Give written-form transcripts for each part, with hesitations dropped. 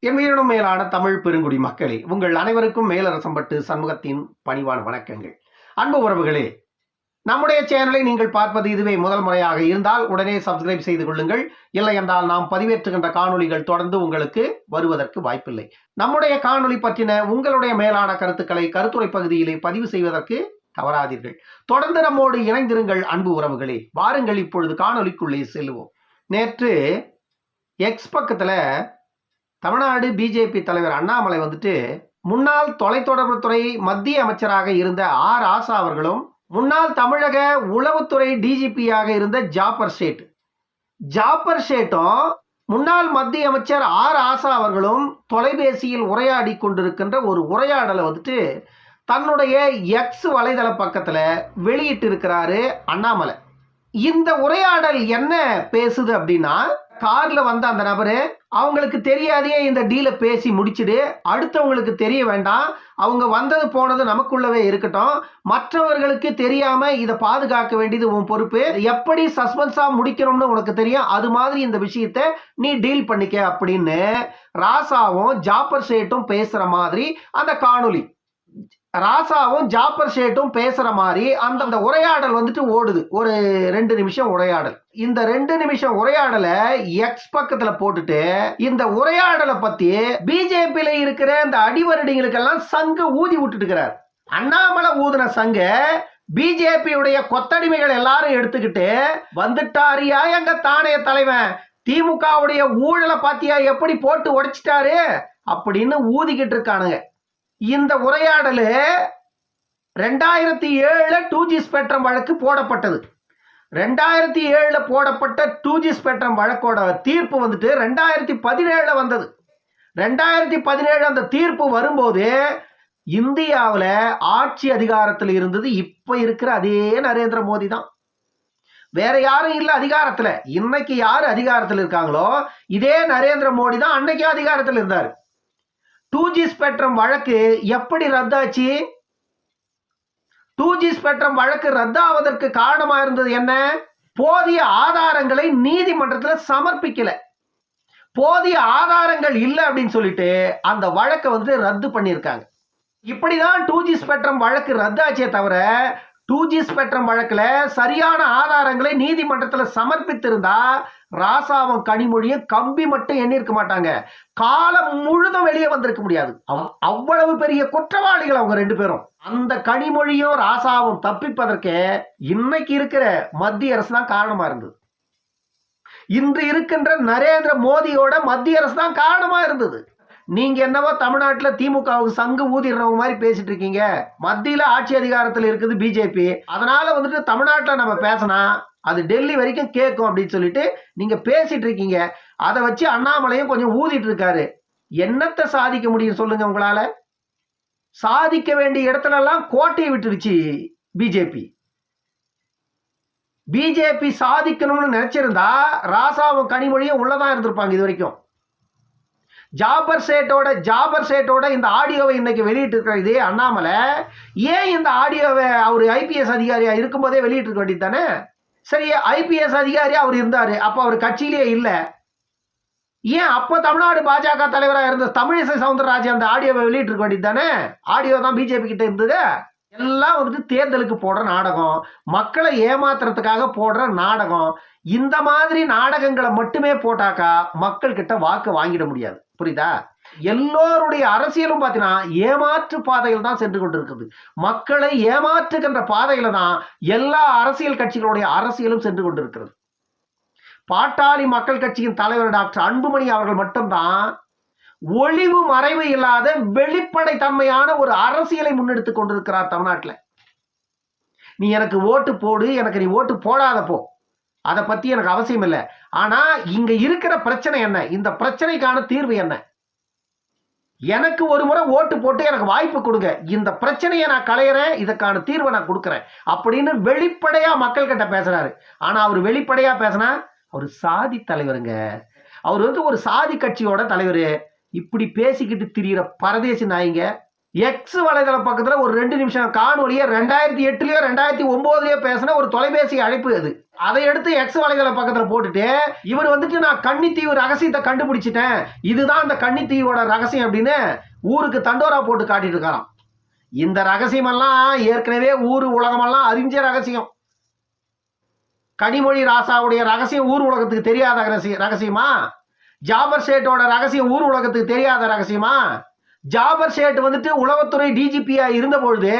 என் மேலான தமிழ் பெருங்குடி மக்களே, உங்கள் அனைவருக்கும் மேலரசம்பட்டு சண்முகத்தின் பணிவான வணக்கங்கள். அன்பு உறவுகளே, நம்முடைய சேனலை நீங்கள் பார்ப்பது இதுவே முதல் முறையாக இருந்தால் உடனே சப்ஸ்கிரைப் செய்து கொள்ளுங்கள். இல்லை என்றால் நாம் பதிவேற்றுகின்ற காணொளிகள் தொடர்ந்து உங்களுக்கு வருவதற்கு வாய்ப்பில்லை. நம்முடைய காணொளி பற்றின உங்களுடைய மேலான கருத்துக்களை கருத்துரை பகுதியிலே பதிவு செய்வதற்கு தவறாதீர்கள். தொடர்ந்து நம்மோடு இணைந்திருங்கள் அன்பு உறவுகளே. வாருங்கள் இப்பொழுது காணொளிக்குள்ளே செல்லுவோம். நேற்று எக்ஸ் பக்கத்தில் தமிழ்நாடு பிஜேபி தலைவர் அண்ணாமலை முன்னாள் தொலைத்தொடர்புத்துறை மத்திய அமைச்சராக இருந்த ஆர் ஆசா அவர்களும் முன்னாள் தமிழக உளவுத்துறை டிஜிபியாக இருந்த ஜாபர் ஷேட்டும் முன்னாள் மத்திய அமைச்சர் ஆர் ஆசா அவர்களும் தொலைபேசியில் உரையாடி கொண்டிருக்கின்ற ஒரு உரையாடலை தன்னுடைய எக்ஸ் வலைதள பக்கத்தில் வெளியிட்டு இருக்கிறாரு அண்ணாமலை. இந்த உரையாடல் என்ன பேசுது அப்படின்னா, கார்ல வந்த அந்த நபரு அவங்களுக்கு தெரியாதையே இந்த டீலை பேசி முடிச்சுடு, அடுத்தவங்களுக்கு தெரிய வேண்டாம், அவங்க வந்தது போனது நமக்குள்ளவே இருக்கட்டும், மற்றவர்களுக்கு தெரியாம இதை பாதுகாக்க வேண்டியது உன் பொறுப்பு, எப்படி சஸ்பென்ஸா முடிக்கணும்னு உனக்கு தெரியும், அது மாதிரி இந்த விஷயத்தை நீ டீல் பண்ணிக்க அப்படின்னு ராசாவும் ஜாபர் ஷேட்டும் பேசுற மாதிரி அந்த காணொளி, ராசாவும் ஜாபர் ஷேட்டும் பேசுற மாதிரி அந்த உரையாடல் ஓடுது. ஒரு 2 நிமிஷம் உரையாடல். இந்த 2 நிமிஷம் உரையாடலை எக்ஸ் பக்கத்துல போட்டுட்டு இந்த உரையாடலை பத்தி பிஜேபியில இருக்கிற இந்த அடிவருடிங்களுக்கெல்லாம் சங்கு ஊதி விட்டுட்டு இருக்கிறார். அண்ணாமலை ஊதின சங்க பிஜேபியுடைய கொத்தடிமைகள் எல்லாரும் எடுத்துக்கிட்டு வந்துட்டாரியா எங்க தானே தலைவன், திமுகவுடைய ஊழலை பாத்தியா எப்படி போட்டு உடைச்சிட்டாரு அப்படின்னு ஊதிக்கிட்டு இருக்கானுங்க. இந்த உரையாடல் 2007 2G ஸ்பெக்ட்ரம் வழக்கு போடப்பட்டது. 2007 போடப்பட்ட 2G ஸ்பெக்ட்ரம் வழக்கோட தீர்ப்பு 2017 வந்தது. 2017 அந்த தீர்ப்பு வரும்போது இந்தியாவில் ஆட்சி அதிகாரத்தில் இருந்தது இப்ப இருக்கிற அதே நரேந்திர மோடி தான். வேற யாரும் இல்லை அதிகாரத்தில். இன்னைக்கு யாரு அதிகாரத்தில் இருக்காங்களோ இதே நரேந்திர மோடி தான் அன்னைக்கு அதிகாரத்தில் இருந்தார். 2G ஸ்பெக்ட்ரம் வழக்கு எப்படி ரத்தாச்சு? 2G ஸ்பெக்ட்ரம் வழக்கு ரத்தாவதற்கு காரணமா இருந்தது என்ன? போதிய ஆதாரங்களை நீதிமன்றத்தில் சமர்ப்பிக்கல. போதிய ஆதாரங்கள் இல்லை அப்படின்னு சொல்லிட்டு அந்த வழக்கை ரத்து பண்ணியிருக்காங்க. இப்படிதான் 2G ஸ்பெக்ட்ரம் வழக்கு ரத்தாச்சே தவிர 2G ஸ்பெக்ட்ரம் வழக்குல சரியான ஆதாரங்களை நீதிமன்றத்தில் சமர்ப்பித்திருந்தா ராசாவும் கனிமொழியும் கம்பி மட்டும் எண்ணிருக்க மாட்டாங்க, காலம் முழுதும் வெளியே வந்திருக்க முடியாது. அவ்வளவு பெரிய குற்றவாளிகள் அவங்க 2 பேரும். அந்த கனிமொழியும் ராசாவும் தப்பிப்பதற்கு இன்னைக்கு இருக்கிற மத்திய அரசு தான் காரணமா இருந்தது. இன்று இருக்கின்ற நரேந்திர மோடியோட மத்திய அரசு தான் காரணமா இருந்தது. நீங்க என்னவோ தமிழ்நாட்டில் திமுகவுக்கு சங்கு ஊதிடுறவங்க மாதிரி பேசிட்டு இருக்கீங்க. மத்தியில ஆட்சி அதிகாரத்தில் இருக்குது பிஜேபி, அதனால தமிழ்நாட்டில் நம்ம பேசினா அது டெல்லி வரைக்கும் கேட்கும் அப்படின்னு சொல்லிட்டு நீங்க பேசிட்டு இருக்கீங்க. அதை வச்சு அண்ணாமலையும் கொஞ்சம் ஊதிட்டு இருக்காரு. என்னத்தை சாதிக்க முடியும் சொல்லுங்க உங்களால? சாதிக்க வேண்டிய இடத்துல எல்லாம் கோட்டையை விட்டுருச்சு பிஜேபி. பிஜேபி சாதிக்கணும்னு நினைச்சிருந்தா ராசாவும் கனிமொழியும் உள்ளதான் இருந்திருப்பாங்க இது வரைக்கும். ஜாபர் சேட்டோட இந்த ஆடியோவை இன்னைக்கு வெளியிட்டு இருக்கிற இதே அண்ணாமலை ஏன் இந்த ஆடியோவை அவர் ஐபிஎஸ் அதிகாரியா இருக்கும்போதே வெளியிட்டு இருக்க வேண்டியது தானே? சரி, ஐபிஎஸ் அதிகாரியா அவர் இருந்தாரு, அப்ப அவர் கட்சியிலே இல்லை, ஏன் அப்ப தமிழ்நாடு பாஜக தலைவராக இருந்த தமிழிசை சவுந்தரராஜன் அந்த ஆடியோவை வெளியிட்டு இருக்க வேண்டியது தானே? ஆடியோ தான் பிஜேபி கிட்ட இருந்தது. எல்லாம் தேர்தலுக்கு போடுற நாடகம், மக்களை ஏமாத்துறதுக்காக போடுற நாடகம். இந்த மாதிரி நாடகங்களை மட்டுமே போட்டாக்கா மக்கள் கிட்ட வாக்கு வாங்கிட முடியாது. புரியுதா? எல்லோருடைய அரசியலும் பார்த்தீங்கன்னா ஏமாற்று பாதையில் தான் சென்று கொண்டிருக்குது. மக்களை ஏமாற்றுகின்ற பாதையில தான் எல்லா அரசியல் கட்சிகளுடைய அரசியலும் சென்று கொண்டிருக்கிறது. பாட்டாளி மக்கள் கட்சியின் தலைவர் டாக்டர் அன்புமணி அவர்கள் மட்டும்தான் ஒளிவு மறைவு இல்லாத வெளிப்படை தன்மையான ஒரு அரசியலை முன்னெடுத்துக் கொண்டிருக்கிறார் தமிழ்நாட்டில். நீ எனக்கு ஓட்டு போடு, எனக்கு நீ ஓட்டு போடாத போ, அதை பத்தி எனக்கு அவசியம் இல்லை. ஆனா இங்க இருக்கிற பிரச்சனை என்ன, இந்த பிரச்சனைக்கான தீர்வு என்ன, எனக்கு ஒரு முறை ஓட்டு போட்டு எனக்கு வாய்ப்பு கொடுங்க, இந்த பிரச்சனையை நான் களையிறேன், இதற்கான தீர்வை நான் கொடுக்குறேன் அப்படின்னு வெளிப்படையா மக்கள் கிட்ட பேசுறாரு. ஆனா அவர் வெளிப்படையா பேசினா அவர் சாதி தலைவருங்க, அவர் ஒரு சாதி கட்சியோட தலைவர். இப்படி பேசிக்கிட்டு திரியிற பரதேசி நாய்ங்க எக்ஸ் வலைதள பக்கத்துல ஒரு 2 நிமிஷம் காணொலியை 2008லயோ 2009லயோ பேசின ஒரு தொலைபேசி அழைப்பு அது. அதை எடுத்து எக்ஸ் வலைதள பக்கத்துல போட்டுட்டு இவர் வந்துட்டு நான் கன்னித்தீவு ரகசியத்தை கண்டுபிடிச்சிட்டேன், இதுதான் அந்த கன்னித்தீவோட ரகசியம் அப்படின்னு ஊருக்கு தண்டோரா போட்டு காட்டிட்டு இருக்காராம். இந்த ரகசியமெல்லாம் ஏற்கனவே ஊர் உலகமெல்லாம் அறிஞ்ச ரகசியம். கனிமொழி ராசாவுடைய ரகசியம் ஊர் உலகத்துக்கு தெரியாத ரகசியமா? ஜாபர் சேட்டோட ரகசியம் ஊர் உலகத்துக்கு தெரியாத ரகசியமா? ஜாபர் சேட் வந்துட்டு உளவுத்துறை டிஜிபியா இருந்த பொழுது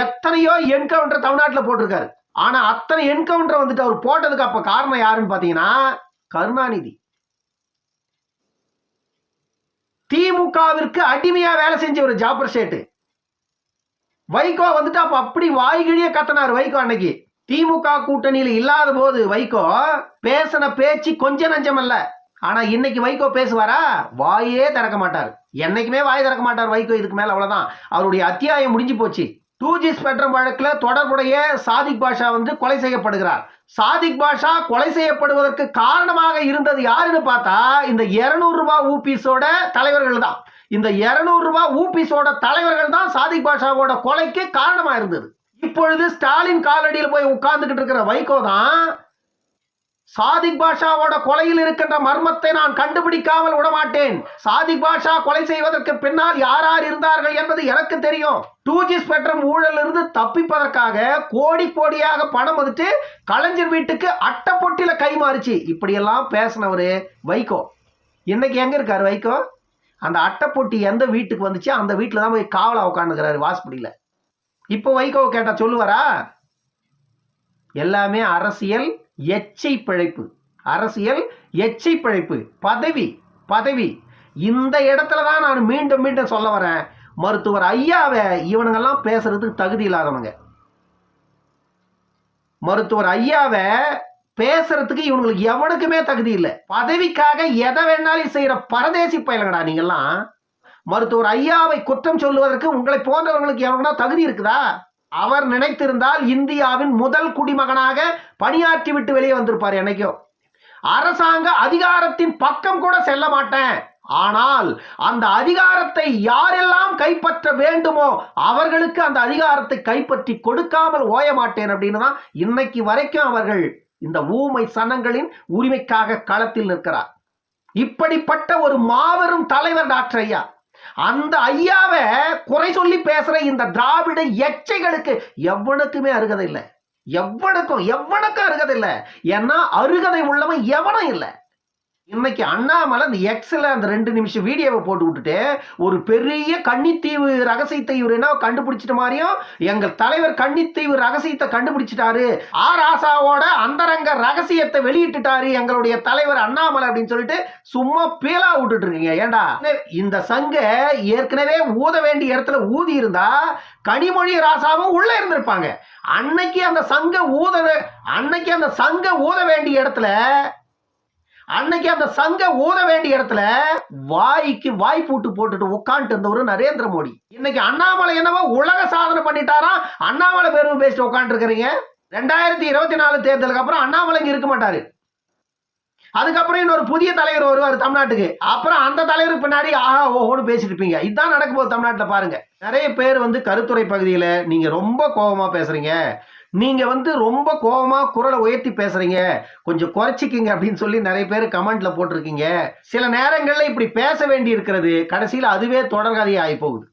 எத்தனையோ என்கவுண்டர் தமிழ்நாட்டில் போட்டிருக்காரு. ஆனா அத்தனை என்கவுண்டர் வந்துட்டு அவர் போட்டதுக்கு அப்ப காரணம் யாருன்னு பாத்தீங்கன்னா கருணாநிதி. திமுகவிற்கு அடிமையா வேலை செஞ்ச ஒரு ஜாபர் சேட்டு. வைகோ வந்துட்டு அப்ப அப்படி வாய்கிழிய கத்தனார் வைகோ. அன்னைக்கு திமுக கூட்டணியில் இல்லாத போது வைகோ பேசின பேச்சு கொஞ்சம் நஞ்சம் அல்ல. ஆனா இன்னைக்கு வைகோ பேசுவாரா? வாயே திறக்க மாட்டார். என்னைக்குமே வாய் திறக்க மாட்டார் வைகோ. இதுக்கு மேல அவ்வளவுதான், அவருடைய அத்தியாயம் முடிஞ்சு போச்சு. 2G ஸ்பெக்ட்ரம் வழக்கில் தொடர்புடைய சாதிக் பாஷா வந்து கொலை செய்யப்படுகிறார். சாதிக் பாஷா கொலை செய்யப்படுவதற்கு காரணமாக இருந்தது யாருன்னு பார்த்தா இந்த 200 ரூபாய் ஊபிஸோட தலைவர்கள் தான். இந்த 200 ரூபாய் ஊபிஸோட தலைவர்கள் தான் சாதிக் பாஷாவோட கொலைக்கு காரணமா இருந்தது. இப்பொழுது ஸ்டாலின் காலடியில் போய் உட்கார்ந்துகிட்டு இருக்கிற வைகோ தான் சாதிக் பாஷாவோட கொலையில் இருக்கின்ற மர்மத்தை நான் கண்டுபிடிக்காமல் விடமாட்டேன், சாதிக் பாஷா கொலை செய்வதற்கு பின்னால் யார் யார் இருந்தார்கள் என்பது எனக்கு தெரியும், 2G ஸ்பெக்ட்ரம் ஊழல் இருந்து தப்பிப்பதற்காக கோடி கோடியாக பணம் வந்துட்டு கலைஞர் வீட்டுக்கு அட்டைப்பொட்டில கைமாறிச்சு, இப்படியெல்லாம் பேசினவரு வைகோ. இன்னைக்கு எங்க இருக்காரு வைகோ? அந்த அட்டைப்பொட்டி எந்த வீட்டுக்கு வந்துச்சு அந்த வீட்டுல தான் போய் காவலா உட்காந்துக்கிறாரு வாஸ்படியில. இப்போ வைகோவை கேட்டா சொல்லுவாரா? எல்லாமே அரசியல் எச்சை பிழைப்பு, அரசியல் எச்சை பிழைப்பு, பதவி பதவி. இந்த இடத்துல தான் நான் மீண்டும் மீண்டும் சொல்ல வரேன், மருத்துவர் ஐயாவை இவனுங்கெல்லாம் பேசுறதுக்கு தகுதி இல்லாதவங்க. மருத்துவர் ஐயாவை பேசுறதுக்கு இவங்களுக்கு எவனுக்குமே தகுதி இல்லை. பதவிக்காக எதை வேணாலும் செய்யற பரதேசி பயலங்கடா நீங்கெல்லாம். மருத்துவர் ஐயாவை குற்றம் சொல்லுவதற்கு உங்களை போன்றவர்களுக்கு எவனா தகுதி இருக்குதா? அவர் நினைத்திருந்தால் இந்தியாவின் முதல் குடிமகனாக பணியாற்றி விட்டு வெளியே வந்திருப்பார். என்னைக்கும் அரசாங்க அதிகாரத்தின் பக்கம் கூட செல்ல மாட்டேன், ஆனால் அந்த அதிகாரத்தை யாரெல்லாம் கைப்பற்ற வேண்டுமோ அவர்களுக்கு அந்த அதிகாரத்தை கைப்பற்றி கொடுக்காமல் ஓய மாட்டேன் அப்படின்னு தான் இன்னைக்கு வரைக்கும் அவர்கள் இந்த ஊமை சனங்களின் உரிமைக்காக களத்தில் நிற்கிறார். இப்படிப்பட்ட ஒரு மாபெரும் தலைவர் டாக்டர் ஐயா. அந்த ஐயாவை குறை சொல்லி பேசுற இந்த திராவிட எச்சைகளுக்கு எவனுக்குமே அருகதை இல்லை, எவனுக்கும் அருகதை இல்லை. ஏன்னா அருகதை உள்ளவன் எவனும் இல்லை. இன்னைக்கு அண்ணாமலை அந்த எக்ஸ்ல அந்த 2 நிமிஷம் வீடியோவை போட்டு விட்டுட்டு ஒரு பெரிய கன்னித்தீவு ரகசியத்தை இவர் என்ன கண்டுபிடிச்சிட்ட மாதிரியும் எங்கள் தலைவர் கன்னித்தீவு ரகசியத்தை கண்டுபிடிச்சிட்டாரு, ஆராசாவோட அந்தரங்க ரகசியத்தை வெளியிட்டுட்டாரு எங்களுடைய தலைவர் அண்ணாமலை அப்படின்னு சொல்லிட்டு சும்மா பீலா விட்டுட்டு இருக்கீங்க. ஏண்டா இந்த சங்க ஏற்கனவே ஊத வேண்டிய இடத்துல ஊதி இருந்தா கனிமொழி ராசாவும் உள்ள இருந்திருப்பாங்க. அன்னைக்கு அந்த சங்க ஊத வேண்டிய இடத்துல வாய்க்கு வாய் பூட்டு போட்டுட்டு உட்காந்துட்டு இருந்தவரு நரேந்திர மோடி. இன்னைக்கு அண்ணாமலை என்னவோ உலக சாதனை பண்ணிட்டாரா, அண்ணாமலை பெருமை பேசிட்டு உட்காந்து இருக்கிறீங்க. 2024 தேர்தலுக்கு அப்புறம் அண்ணாமலை இங்க இருக்க மாட்டாரு. அதுக்கப்புறம் இன்னொரு புதிய தலைவர் வருவார் தமிழ்நாட்டுக்கு. அப்புறம் அந்த தலைவருக்கு பின்னாடி ஆஹா ஓஹோன்னு பேசிட்டு இருப்பீங்க. இதுதான் நடக்க போகுது தமிழ்நாட்டில். பாருங்க, நிறைய பேர் வந்து கருத்துரை பகுதியில் நீங்க ரொம்ப கோபமா பேசுறீங்க, நீங்க வந்து ரொம்ப கோபமா குரலை உயர்த்தி பேசுறீங்க, கொஞ்சம் குறைச்சிக்கிங்க அப்படின்னு சொல்லி நிறைய பேர் கமெண்ட்ல போட்டிருக்கீங்க. சில நேரங்கள்ல இப்படி பேச வேண்டி இருக்கிறது கடைசியில் அதுவே தொடர்கதையா ஆகி போகுது.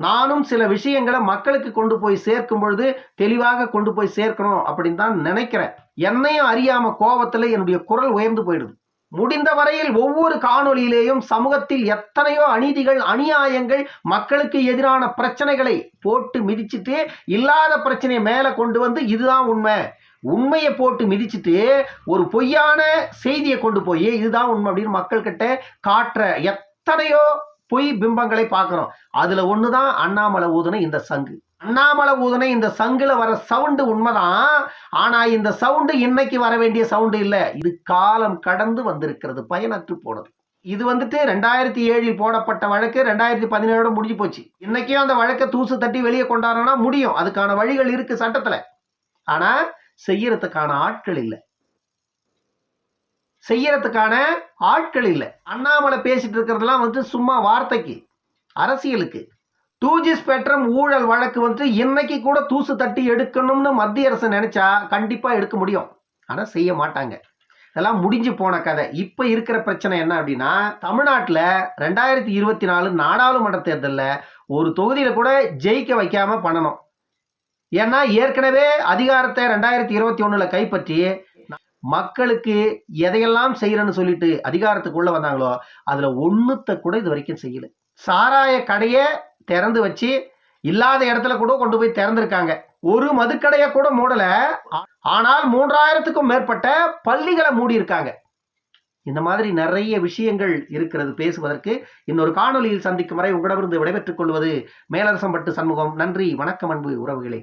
நானும் சில விஷயங்களை மக்களுக்கு கொண்டு போய் சேர்க்கும் பொழுது தெளிவாக கொண்டு போய் சேர்க்கணும் அப்படின்னு தான் நினைக்கிறேன். என்னையும் அறியாம கோபத்துல என்னுடைய குரல் உயர்ந்து போயிடுது. முடிந்த வரையில் ஒவ்வொரு காணொலியிலேயும் சமூகத்தில் எத்தனையோ அநீதிகள் அநியாயங்கள் மக்களுக்கு எதிரான பிரச்சனைகளை போட்டு மிதிச்சுட்டு இல்லாத பிரச்சனையை மேல கொண்டு வந்து இதுதான் உண்மையை போட்டு மிதிச்சுட்டு ஒரு பொய்யான செய்தியை கொண்டு போய் இதுதான் உண்மை அப்படின்னு மக்கள் கிட்ட காட்டுற எத்தனையோ பொய் பிம்பங்களை பார்க்கிறோம். அதுல ஒண்ணுதான் அண்ணாமலை ஊதுன இந்த சங்கு. அண்ணாமலை ஊதுன இந்த சங்குல வர சவுண்டு உண்மைதான். ஆனா இந்த சவுண்டு இன்னைக்கு வர வேண்டிய சவுண்டு இல்ல, இது காலம் கடந்து வந்திருக்கிறது, பயனற்று போனது. இது வந்துட்டு 2007 போடப்பட்ட வழக்கு 2017 முடிஞ்சு போச்சு. இன்னைக்கும் அந்த வழக்கை தூசு தட்டி வெளியே கொண்டாடனா முடியும், அதுக்கான வழிகள் இருக்கு சட்டத்துல. ஆனா செய்யறதுக்கான ஆட்கள் இல்லை. அண்ணாமலை பேசிட்டு இருக்கிறதெல்லாம் வந்து சும்மா வார்த்தைக்கு, அரசியலுக்கு. 2G ஸ்பெக்ட்ரம் ஊழல் வழக்கு வந்து இன்னைக்கு கூட தூசு தட்டி எடுக்கணும்னு மத்திய அரசு நினைச்சா கண்டிப்பா எடுக்க முடியும். ஆனா செய்ய மாட்டாங்க. இதெல்லாம் முடிஞ்சு போன கதை. இப்ப இருக்கிற பிரச்சனை என்ன அப்படின்னா, தமிழ்நாட்டில் 2024 நாடாளுமன்ற தேர்தலில் ஒரு தொகுதியில கூட ஜெயிக்க வைக்காம பண்ணணும். ஏன்னா ஏற்கனவே அதிகாரத்தை 2021 கைப்பற்றி மக்களுக்கு எதையெல்லாம் செய்யறன்னு சொல்லிட்டு அதிகாரத்துக்குள்ள வந்தாங்களோ அதுல ஒண்ணுத்த கூட இது வரைக்கும் செய்யல. சாராய கடையை திறந்து வச்சு இல்லாத இடத்துல கூட கொண்டு போய் திறந்திருக்காங்க. ஒரு மதுக்கடையை கூட மூடல. ஆனால் 3000க்கும் மேற்பட்ட பள்ளிகளை மூடி இருக்காங்க. இந்த மாதிரி நிறைய விஷயங்கள் இருக்கிறது பேசுவதற்கு. இன்னொரு காணொலியில் சந்திக்கும் வரை உங்களிடமிருந்து விடைபெற்றுக் கொள்வது மேலரசம்பட்டு சண்முகம். நன்றி, வணக்கம் அன்பு உறவுகளே.